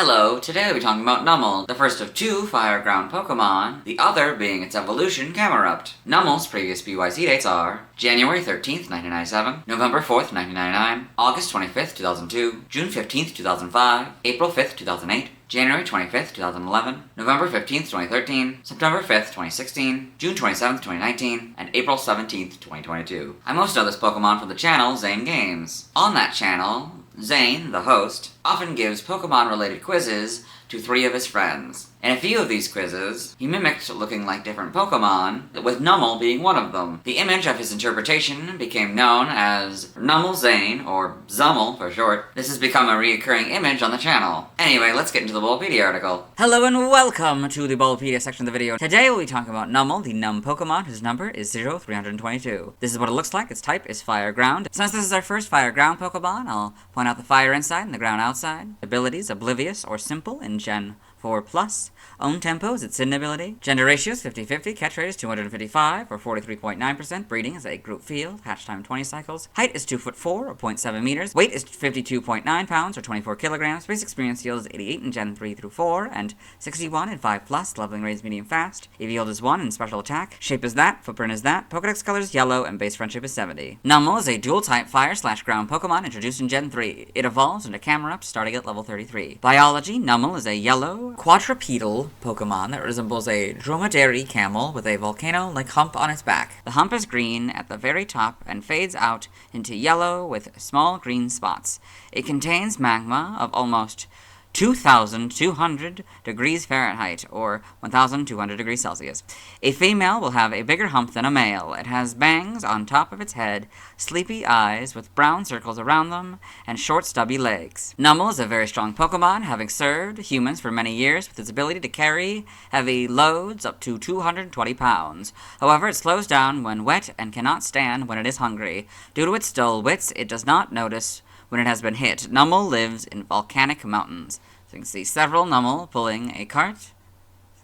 Hello, today we'll be talking about Numel, the first of two Fire Ground Pokémon, the other being its evolution, Camerupt. Numel's previous BYZ dates are January 13th, 1997, November 4th, 1999, August 25th, 2002, June 15th, 2005, April 5th, 2008, January 25th, 2011, November 15th, 2013, September 5th, 2016, June 27th, 2019, and April 17th, 2022. I most know this Pokemon from the channel ZaneGames. On that channel, Zane, the host, often gives Pokemon-related quizzes to 3 of his friends. In a few of these quizzes, he mimicked looking like different Pokemon, with Numel being one of them. The image of his interpretation became known as Numel Zane, or Zummel for short. This has become a recurring image on the channel. Anyway, let's get into the Bulbapedia article. Hello and welcome to the Bulbapedia section of the video. Today we'll be talking about Numel, the Num Pokemon, whose number is 0322. This is what it looks like. Its type is Fire Ground. Since this is our first Fire Ground Pokemon, I'll point out the fire inside and the ground outside. Abilities, Oblivious or Simple in Gen 4+. Own Tempo is its hidden ability. Gender ratio is 50-50. Catch rate is 255, or 43.9%. Breeding is a group field. Hatch time 20 cycles. Height is 2'4", or 0.7 meters. Weight is 52.9 pounds, or 24 kilograms. Base experience yield is 88 in Gen 3 through 4, and 61 in 5+. Leveling rate is medium fast. EV yield is 1 in special attack. Shape is that. Footprint is that. Pokedex color is yellow, and base friendship is 70. Numel is a dual-type fire/ground Pokemon introduced in Gen 3. It evolves into Camerupt starting at level 33. Biology, Numel is a yellow, quadrupedal Pokemon that resembles a dromedary camel with a volcano-like hump on its back. The hump is green at the very top and fades out into yellow with small green spots. It contains magma of almost 2,200 degrees Fahrenheit, or 1,200 degrees Celsius. A female will have a bigger hump than a male. It has bangs on top of its head, sleepy eyes with brown circles around them, and short stubby legs. Numel is a very strong Pokemon, having served humans for many years with its ability to carry heavy loads up to 220 pounds. However, it slows down when wet and cannot stand when it is hungry. Due to its dull wits, it does not notice when it has been hit. Numel lives in volcanic mountains. So you can see several Numel pulling a cart.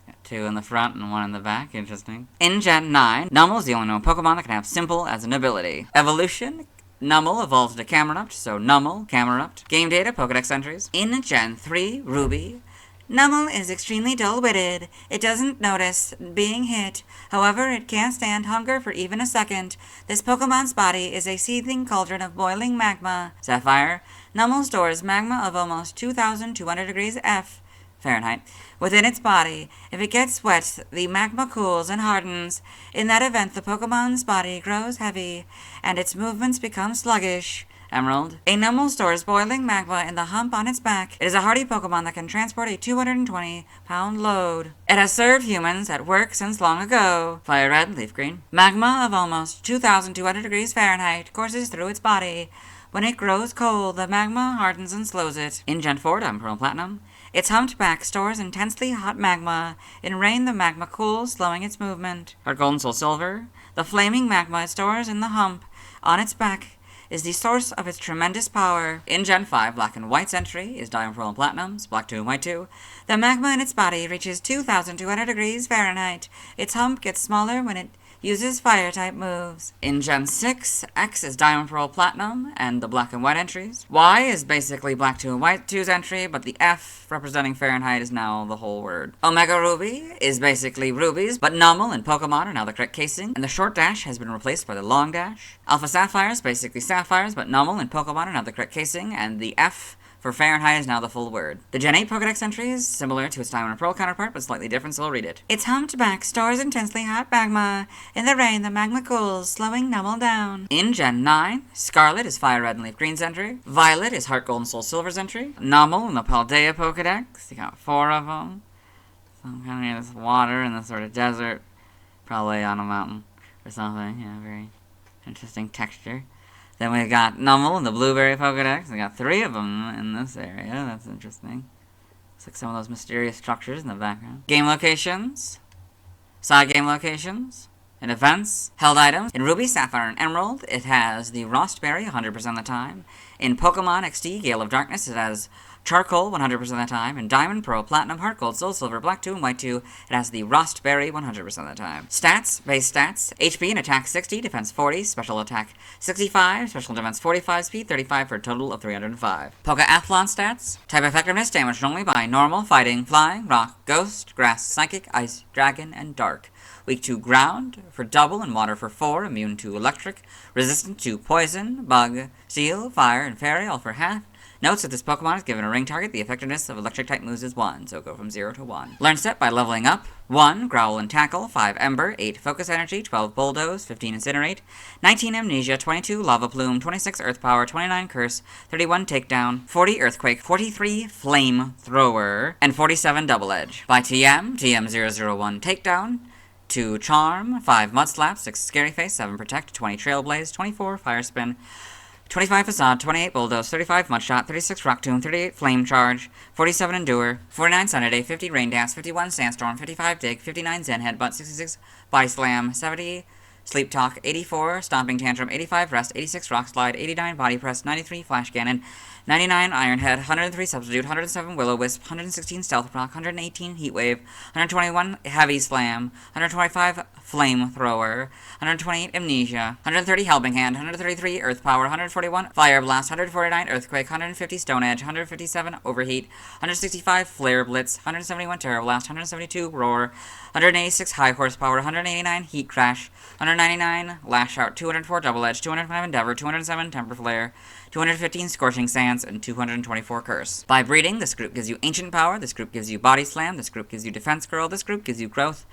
Got 2 in the front and 1 in the back. Interesting. In Gen 9, Numel is the only known Pokemon that can have Simple as an ability. Evolution, Numel evolves into Camerupt, so Numel, Camerupt. Game data, Pokedex entries. In Gen 3, Ruby, Numel is extremely dull-witted. It doesn't notice being hit. However, it can't stand hunger for even a second. This Pokemon's body is a seething cauldron of boiling magma. Sapphire, Numel stores magma of almost 2,200 degrees Fahrenheit within its body. If it gets wet, the magma cools and hardens. In that event, the Pokemon's body grows heavy, and its movements become sluggish. Emerald. A Numel stores boiling magma in the hump on its back. It is a hardy Pokemon that can transport a 220-pound load. It has served humans at work since long ago. Fire Red, Leaf Green. Magma of almost 2,200 degrees Fahrenheit courses through its body. When it grows cold, the magma hardens and slows it. In Gen 4, Diamond Pearl Platinum, its humped back stores intensely hot magma. In rain, the magma cools, slowing its movement. Heart Gold and Soul Silver. The flaming magma it stores in the hump on its back is the source of its tremendous power. In Gen 5, Black and White's entry is Diamond Pearl and Platinum's, Black 2 and White 2. The magma in its body reaches 2,200 degrees Fahrenheit. Its hump gets smaller when it uses fire-type moves. In Gen 6, X is Diamond Pearl Platinum and the Black and White entries. Y is basically Black 2 and White 2's entry, but the F representing Fahrenheit is now the whole word. Omega Ruby is basically rubies, but Numel and Pokemon are now the correct casing, and the short dash has been replaced by the long dash. Alpha Sapphire is basically sapphires, but Numel and Pokemon are now the correct casing, and the F for Fahrenheit is now the full word. The Gen 8 Pokedex entry is similar to its Diamond and Pearl counterpart, but slightly different, so we'll read it. Its humped back stores intensely hot magma. In the rain, the magma cools, slowing Numel down. In Gen 9, Scarlet is Fire Red and Leaf Green's entry. Violet is Heart Gold and Soul Silver's entry. Numel in the Paldea Pokedex. You got 4 of them. Some kind of this water in this sort of desert. Probably on a mountain or something. Yeah, very interesting texture. Then we got Numel in the Blueberry Pokedex. We got 3 of them in this area. That's interesting. Looks like some of those mysterious structures in the background. Game locations. Side game locations. In events. Held items. In Ruby, Sapphire, and Emerald, it has the Rostberry 100% of the time. In Pokemon XD, Gale of Darkness, it has Charcoal 100% of the time, and Diamond, Pearl, Platinum, Heart Gold, Soul Silver, Black 2, and White 2. It has the Rust Berry 100% of the time. Stats, base stats, HP and attack 60, defense 40, special attack 65, special defense 45, speed 35 for a total of 305. Pokeathlon stats, type effectiveness damaged only by normal, fighting, flying, rock, ghost, grass, psychic, ice, dragon, and dark. Weak to ground for double and water for 4, immune to electric, resistant to poison, bug, steel, fire, and fairy, all for half. Notes that this Pokemon is given a ring target, the effectiveness of electric-type moves is 1, so go from 0 to 1. Learn step by leveling up. 1. Growl and Tackle, 5 Ember, 8 Focus Energy, 12 Bulldoze, 15 Incinerate, 19 Amnesia, 22 Lava Plume, 26 Earth Power, 29 Curse, 31 Takedown, 40 Earthquake, 43 Flame Thrower, and 47 Double Edge. By TM001 Takedown, 2 Charm, 5 Mud Slap, 6 Scary Face, 7 Protect, 20 Trailblaze, 24 Fire Spin, 25 Facade, 28 Bulldoze, 35 Mudshot, 36 Rock Tomb, 38 Flame Charge, 47 Endure, 49 Sunday, 50 Rain Dance, 51 Sandstorm, 55 Dig, 59 Zen Headbutt, 66 Body Slam, 70 Sleep Talk, 84 Stomping Tantrum, 85 Rest, 86 Rock Slide, 89 Body Press, 93 Flash Cannon, 99 Iron Head, 103 Substitute, 107 Will-O-Wisp, 116 Stealth Rock, 118 Heat Wave, 121 Heavy Slam, 125 Flame Thrower, 128 Amnesia, 130 Helping Hand, 133 Earth Power, 141 Fire Blast, 149 Earthquake, 150 Stone Edge, 157 Overheat, 165 Flare Blitz, 171 Terror Blast, 172 Roar, 186 High Horsepower, 189 Heat Crash, 199 Lash Out, 204 Double Edge, 205 Endeavor, 207 Temper Flare, 215 Scorching Sands, and 224 Curse. By breeding, this group gives you Ancient Power, this group gives you Body Slam, this group gives you Defense Curl, this group gives you Growth,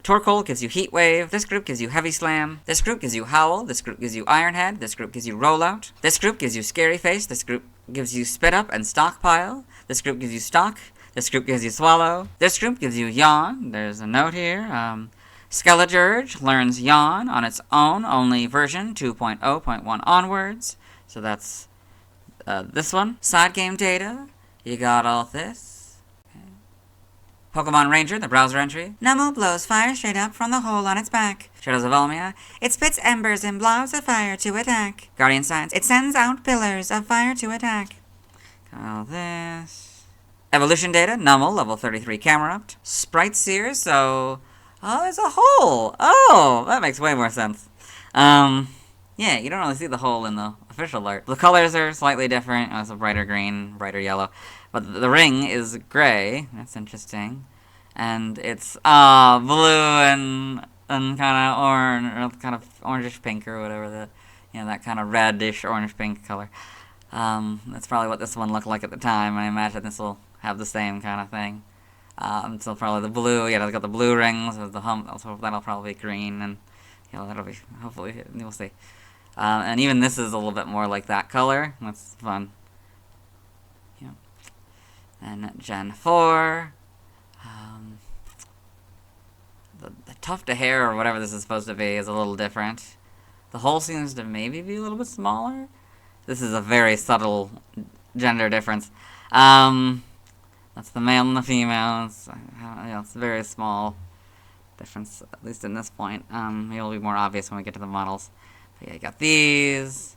Torkoal gives you Heat Wave, this group gives you Heavy Slam, this group gives you Howl, this group gives you Iron Head, this group gives you Rollout, this group gives you Scary Face, this group gives you Spit Up and Stockpile, this group gives you Stock, this group gives you Swallow, this group gives you Yawn, there's a note here, Skelligurge learns Yawn on its own, only version 2.0.1 onwards, so that's this one. Side game data, you got all this. Okay. Pokemon Ranger, the browser entry. Numel blows fire straight up from the hole on its back. Shadows of Elmia, it spits embers and blobs of fire to attack. Guardian Science, it sends out pillars of fire to attack. Got all this. Evolution data, Numel, level 33 Camerupt. Sprite Seer, so... Oh, there's a hole! Oh, that makes way more sense. Yeah, you don't really see the hole in the official art. The colors are slightly different. It's a brighter green, brighter yellow. But the ring is gray. That's interesting. And it's blue and kind of orange, or kind of orangish pink or whatever. That kind of reddish orange pink color. That's probably what this one looked like at the time. I imagine this will have the same kind of thing. So probably the blue. Yeah, it's got the blue rings with the hump. Also, that'll probably be green, and that'll be hopefully we'll see. And even this is a little bit more like that color. That's fun. And Gen 4. The tuft of hair, or whatever this is supposed to be, is a little different. The hole seems to maybe be a little bit smaller. This is a very subtle gender difference. That's the male and the female. It's a very small difference, at least in this point. It'll be more obvious when we get to the models. But yeah, you got these.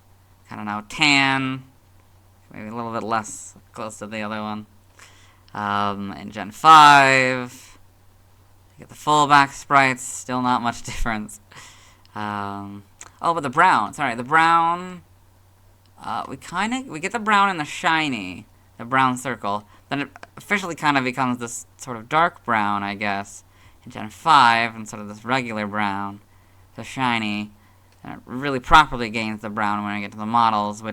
Kind of now tan. Maybe a little bit less close to the other one. In Gen 5, you get the full back sprites. Still not much difference. Oh, but the brown. Sorry, the brown. We get the brown in the shiny, the brown circle. Then it officially kind of becomes this sort of dark brown, I guess, in Gen 5, and sort of this regular brown, the shiny, and it really properly gains the brown when I get to the models,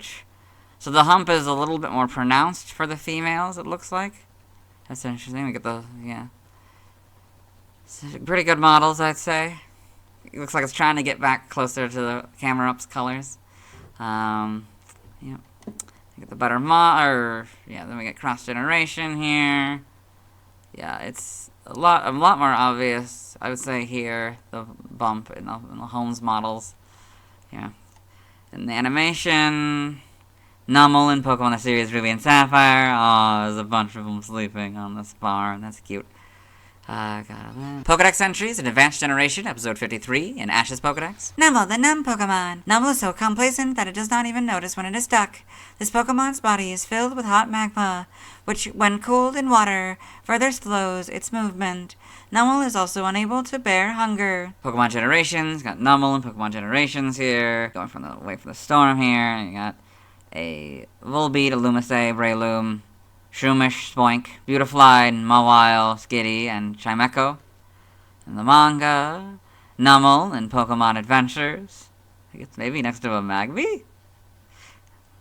so the hump is a little bit more pronounced for the females, it looks like. That's interesting. We get pretty good models, I'd say. It looks like it's trying to get back closer to the Camerupt's colors. Get the better then we get cross generation here. Yeah, it's a lot more obvious, I would say, here, the bump in the Holmes models. Yeah. In the animation, Numel in Pokemon the series Ruby and Sapphire. Oh, there's a bunch of them sleeping on this farm. That's cute. Pokedex entries in Advanced Generation, Episode 53, in Ash's Pokedex. Numel, the numb Pokemon. Numel is so complacent that it does not even notice when it is stuck. This Pokemon's body is filled with hot magma, which, when cooled in water, further slows its movement. Numel is also unable to bear hunger. Pokemon Generations, got Numel and Pokemon Generations here. Going from the way from the storm here. You got a Volbeat, a Lumisay, Breloom, Shroomish, Spoink, Beautifly, Mawile, Skitty, and Chimecho. In the manga, Numel in Pokemon Adventures. I guess maybe next to a Magby?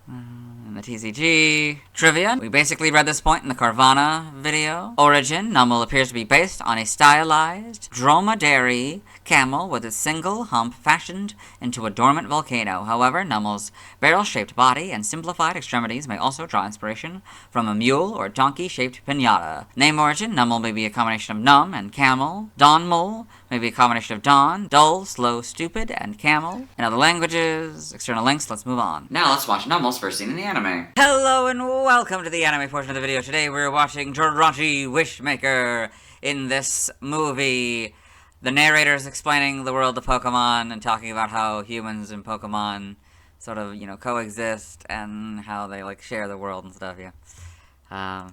In the TCG. Trivia. We basically read this point in the Carvana video. Origin. Numel appears to be based on a stylized dromedary camel with a single hump fashioned into a dormant volcano. However, Numel's barrel-shaped body and simplified extremities may also draw inspiration from a mule or donkey-shaped pinata. Name origin. Numel may be a combination of num and camel. Donmul may be a combination of don, dull, slow, stupid, and camel. In other languages, external links, let's move on. Now let's watch Numel's first scene in the anime. Hello and welcome to the anime portion of the video. Today we're watching Jirachi Wishmaker. In this movie, the narrator is explaining the world of Pokemon and talking about how humans and Pokemon sort of, coexist and how they, share the world and stuff, yeah.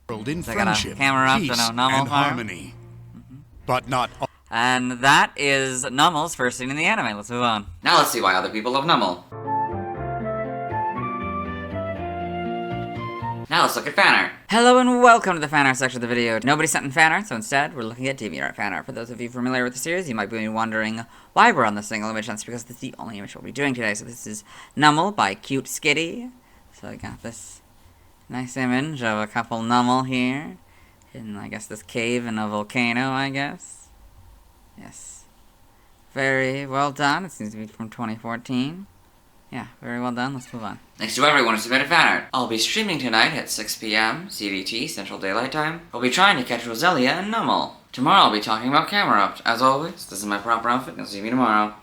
World in so I got a friendship, camera up peace, and a Numel and harmony. But not all. And that is Numel's first scene in the anime. Let's move on. Now let's see why other people love Numel. Now let's look at fan art. Hello and welcome to the fan art section of the video. Nobody sent in fan art, so instead we're looking at DeviantArt fan art. For those of you familiar with the series, you might be wondering why we're on this single image. That's because this is the only image we'll be doing today. So this is Numel by Cute Skitty. So I got this nice image of a couple Numel here. In, I guess, this cave in a volcano, I guess. Yes. Very well done. It seems to be from 2014. Yeah, very well done. Let's move on. Thanks to everyone who submitted fan art. I'll be streaming tonight at 6 p.m. CDT, Central Daylight Time. I'll be trying to catch Roselia and Numel. Tomorrow I'll be talking about Camerupt. As always, this is my proper outfit, and I'll see you tomorrow.